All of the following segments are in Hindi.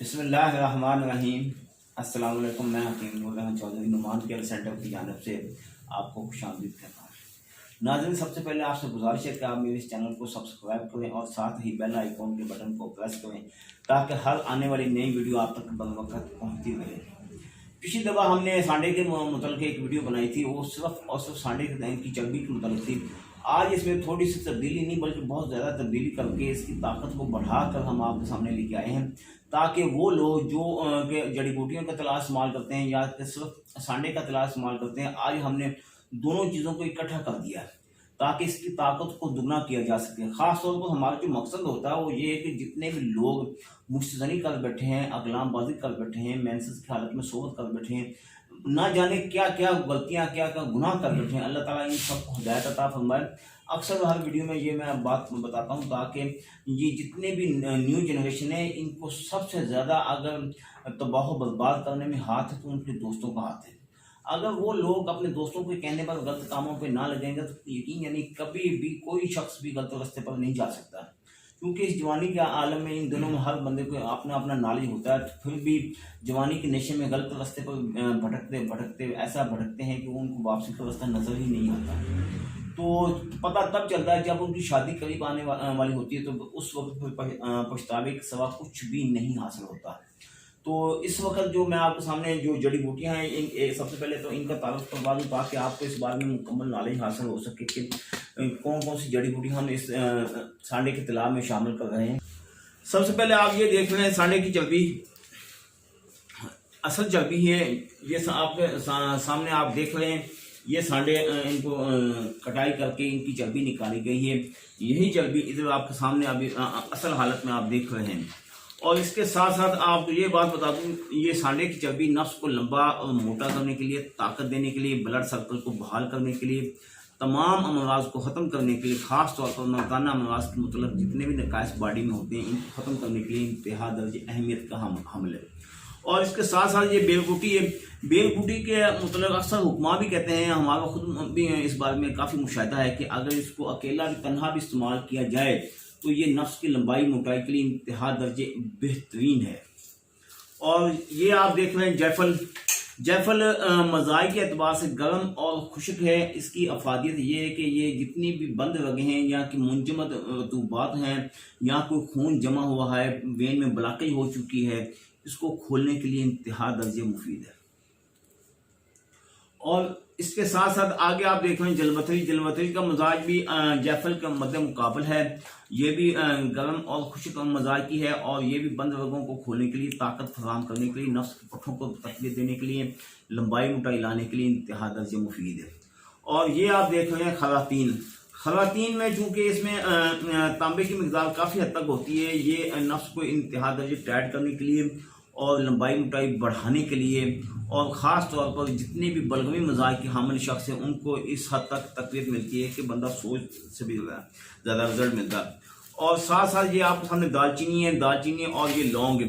बिस्मिल्लाहिर्रहमानिर्रहीम। अस्सलाम वालेकुम। मैं हकीम बोल रहा हूँ चौधरी नुमान केयर सेंटर की जानब से आपको खुशामदीद कहता हूँ। नाज़रीन, सबसे पहले आपसे गुजारिश है कि आप मेरे इस चैनल को सब्सक्राइब करें और साथ ही बेल आइकॉन के बटन को प्रेस करें ताकि हर आने वाली नई वीडियो आप तक बरवक़्त पहुँचती रहे। पिछली दफ़ा हमने सांडे के मुतल्लिक़ एक वीडियो बनाई थी, वो सिर्फ और सिर्फ सांडे की चर्बी के मुतल्लिक़ थी। आज इसमें थोड़ी सी तब्दीली नहीं बल्कि बहुत ज़्यादा तब्दीली करके इसकी ताकत को बढ़ाकर हम आपके सामने लेके आए हैं, ताकि वो लोग जो जड़ी बूटियों का तलाश इस्तेमाल करते हैं या सिर्फ सांडे का तलाश इस्तेमाल करते हैं, आज हमने दोनों चीज़ों को इकट्ठा कर दिया ताकि इसकी ताकत को दुगना किया जा सके। ख़ास तौर पर हमारा जो मकसद होता है वो ये है कि जितने भी लोग मुश्तनी कर बैठे हैं, अगलामबाजी कर बैठे हैं, मेंसेस की हालत में सोबत कर बैठे हैं, ना जाने क्या क्या गलतियां क्या क्या गुनाह कर बैठे हैं, अल्लाह ताला इन सबको हिदायत अता फरमाए। अक्सर हर वीडियो में ये मैं बात बताता हूँ ताकि ये जितने भी न्यू जनरेशन है इनको सबसे ज़्यादा अगर तबाह बर्बाद करने में हाथ है तो उनके दोस्तों का हाथ है। अगर वो लोग अपने दोस्तों के कहने पर गलत कामों पे ना लगेंगे तो यकीन यानी कभी भी कोई शख्स भी गलत रास्ते पर नहीं जा सकता, क्योंकि इस जवानी के आलम में इन दोनों में हर बंदे को अपना अपना नॉलेज होता है। फिर भी जवानी के नशे में गलत रास्ते पर भटकते भटकते ऐसा भटकते हैं कि उनको वापसी का रास्ता नज़र ही नहीं आता। तो पता तब चलता है जब उनकी शादी करीब आने वाली होती है, तो उस वक्त पछतावे के सिवा कुछ भी नहीं हासिल होता। तो इस वक्त जो मैं आपके सामने जो जड़ी बूटियां हैं, सबसे पहले तो इनका तारुफ करवा दूँ ताकि आपको इस बारे में मुकम्मल नॉलेज हासिल हो सके कि कौन कौन सी जड़ी बूटियां हम इस सांडे के तालाब में शामिल कर रहे हैं। सबसे पहले आप ये देख रहे हैं सांडे की चर्बी, असल चर्बी है ये आपके सामने आप देख रहे हैं। ये सांडे इनको कटाई करके इनकी चर्बी निकाली गई है। यही चर्बी इधर आपके सामने अभी असल हालत में आप देख रहे हैं। और इसके साथ साथ आपको ये बात बता दूं, ये सांडे की चर्बी नफ्स को लंबा और मोटा करने के लिए, ताकत देने के लिए, ब्लड सर्कल को बहाल करने के लिए, तमाम अमराज को ख़त्म करने के लिए, ख़ास तौर पर मर्दाना अमराज के मतलब जितने भी नकाइस बॉडी में होते हैं इनको ख़त्म करने के लिए इंतहा दर्ज अहमियत का हमल है। और इसके साथ साथ ये बेलबूटी है। बेलबूटी के मतलब अक्सर हुक्मा भी कहते हैं, हमारा खुद भी इस बारे में काफ़ी मुशाहिदा है कि अगर इसको अकेला भी तनहा भी इस्तेमाल किया जाए तो ये नफ्स की लंबाई मोटाई के लिए इंतहा दर्जे बेहतरीन है। और ये आप देख रहे हैं जायफल। जायफल मज़ाई के अतबार से गर्म और खुश्क है। इसकी अफादियत ये है कि ये जितनी भी बंद रगे हैं या कि मुंजमद रतूबात हैं या कोई खून जमा हुआ है, वेन में ब्लॉकेज हो चुकी है, इसको खोलने के लिए इंतहा दर्जे मुफीद है। और इसके साथ साथ आगे आप देख रहे हैं जलवतरी। जलवतरी का मजाज भी जायफल का मद्दे मुकाबल है। ये भी गर्म और खुश्क मजाज की है और ये भी बंद रगों को खोलने के लिए, ताकत फराहम करने के लिए, नफ्स के पट्ठों को तकलीफ देने के लिए, लंबाई मोटाई लाने के लिए इंतहा दर्जे मुफीद है। और ये आप देख रहे हैं खरातीन। खरातीन में चूँकि इसमें तांबे की मिकदार काफ़ी हद तक होती है, ये नफ्स को इंतहा दर्जे टाइट करने के लिए और लंबाई मोटाई बढ़ाने के लिए, और ख़ास तौर पर जितने भी बलगमी मजाज के हामिल शख्स हैं उनको इस हद तक तकलीफ मिलती है कि बंदा सोच से भी ज़्यादा रिजल्ट मिलता है। और साथ साथ ये आपके सामने दालचीनी है। दालचीनी और ये लौंग,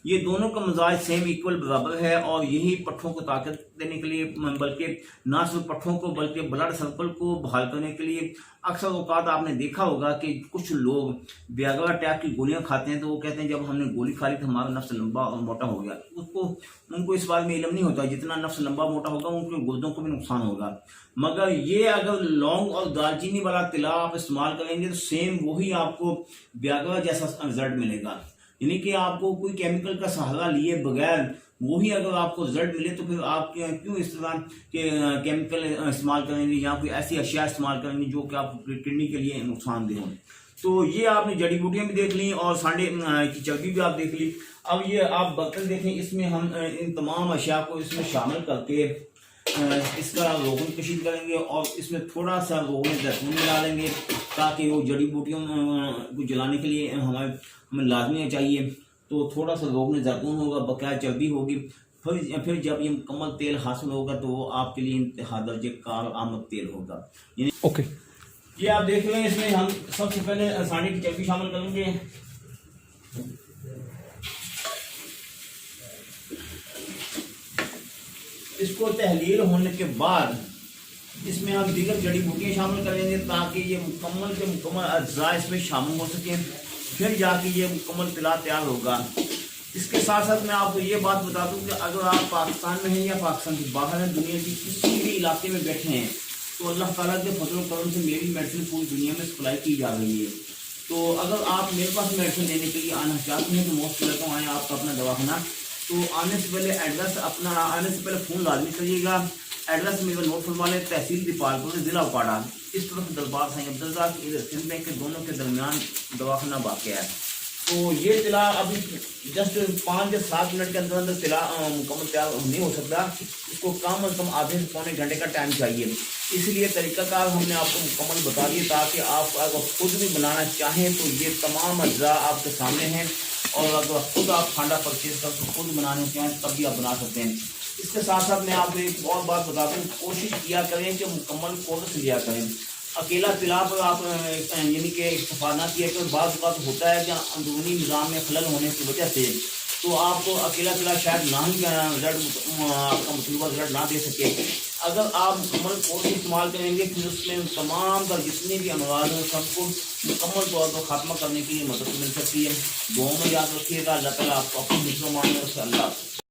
ये दोनों का मजाज सेम इक्वल बराबर है और यही पट्ठों को ताकत देने के लिए, बल्कि ना सिर्फ पट्ठों को बल्कि ब्लड सर्कल को बहाल करने के लिए। अक्सर औकात आपने देखा होगा कि कुछ लोग व्याग्रा टाइप की गोलियां खाते हैं तो वो कहते हैं जब हमने गोली खा ली तो हमारा नफ्स लंबा और मोटा हो गया। उनको इस बारे में इल्म नहीं होता, जितना नफ्स लंबा मोटा होगा उनके गुर्दों को भी नुकसान होगा। मगर ये अगर लौंग और दालचीनी वाला तिला आप इस्तेमाल करेंगे तो सेम वही आपको व्याग्रा जैसा रिजल्ट मिलेगा, यानी कि आपको कोई केमिकल का सहारा लिए बगैर वही अगर आपको रिजल्ट मिले तो फिर आप क्यों इस तरह के केमिकल इस्तेमाल करेंगे या कोई ऐसी अशिया इस्तेमाल करेंगे जो कि आपको किडनी के लिए नुकसानदेह हो। तो ये आपने जड़ी बूटियां भी देख ली और सांडे की चर्बी भी आप देख ली। अब ये आप बर्तन देखें, इसमें हम इन तमाम अशिया को इसमें शामिल करके इसका रोगन कशीद करेंगे और इसमें थोड़ा सा रोगन जैतून मिला लेंगे ताकि वो जड़ी बूटियों को जलाने के लिए हमें लाजमी चाहिए। तो थोड़ा सा रोगन जैतून होगा, बकाया चर्बी होगी। फिर जब ये मुकम्मल तेल हासिल होगा तो वो आपके लिए इंतहा दर्जे कार आमद तेल होगा। ओके, ये आप देख रहे हैं, इसमें हम सबसे पहले सांडे की चर्बी शामिल करेंगे। इसको तहलील होने के बाद इसमें हम दीगर जड़ी बूटियाँ शामिल करेंगे ताकि ये मुकम्मल के मुकम्मल अज्जा इसमें शामिल हो सकें। फिर जाके ये मुकम्मल तिला तैयार होगा। इसके साथ साथ मैं आपको ये बात बता दूं कि अगर आप पाकिस्तान में हैं या पाकिस्तान के बाहर हैं, दुनिया की किसी भी इलाके में बैठे हैं, तो अल्लाह ताला के फजल करम से मेरी मेडिसिन पूरी दुनिया में सप्लाई की जा रही है। तो अगर आप मेरे पास मेडिसिन लेने के लिए आना चाहते हैं तो मोस्ट वेलकम आए आपका अपना दवाखाना। तो आने से पहले एड्रेस अपना, आने से पहले फ़ोन लाजमी करिएगा। एड्रेस मेरा नोट फरमा लें, तहसील दीपालपुर, ज़िला उपाड़ा। इस तरफ दरबार साईं अब्दुल्ला, इधर सिंध बैंक के दोनों के दरमियान दवाखाना वाक़ है। तो ये तिला अभी जस्ट 5 या 7 मिनट के अंदर अंदर तिला मुकम्मल तैयार नहीं हो सकता, इसको कम अज़ कम आधे से पौने घंटे का टाइम चाहिए। इसलिए तरीक़ाकार हमने आपको मुकम्मल बता दिए ताकि आप अगर खुद भी बनाना चाहें तो ये तमाम अज्जा आपके सामने हैं, और अगर खुद आप खाना परचेज कर खुद बनाने चाहें तब भी आप बना सकते हैं। इसके साथ साथ मैं आपको एक और बात बता दूँ, कोशिश किया करें कि मुकम्मल कोर्स लिया करें। अकेला तिला पर आप यानी कि इस्तेफा ना किया करें। बात होता है कि अंदरूनी निज़ाम में खलल होने की वजह से तो आपको अकेला तिला शायद ना ही रिजल्ट आपका मतलूबा रिजल्ट ना दे सके। अगर आप मुकम्मल कोर्स इस्तेमाल करेंगे फिर उसमें तमाम का जितने भी अमराज हैं सबको मुकम्मल तौर पर खात्मा करने के लिए मदद मिल सकती है। दुआ में याद रखिएगा। अल्लाह ताला आपको अपनी मित्र मान रखे। अल्लाह।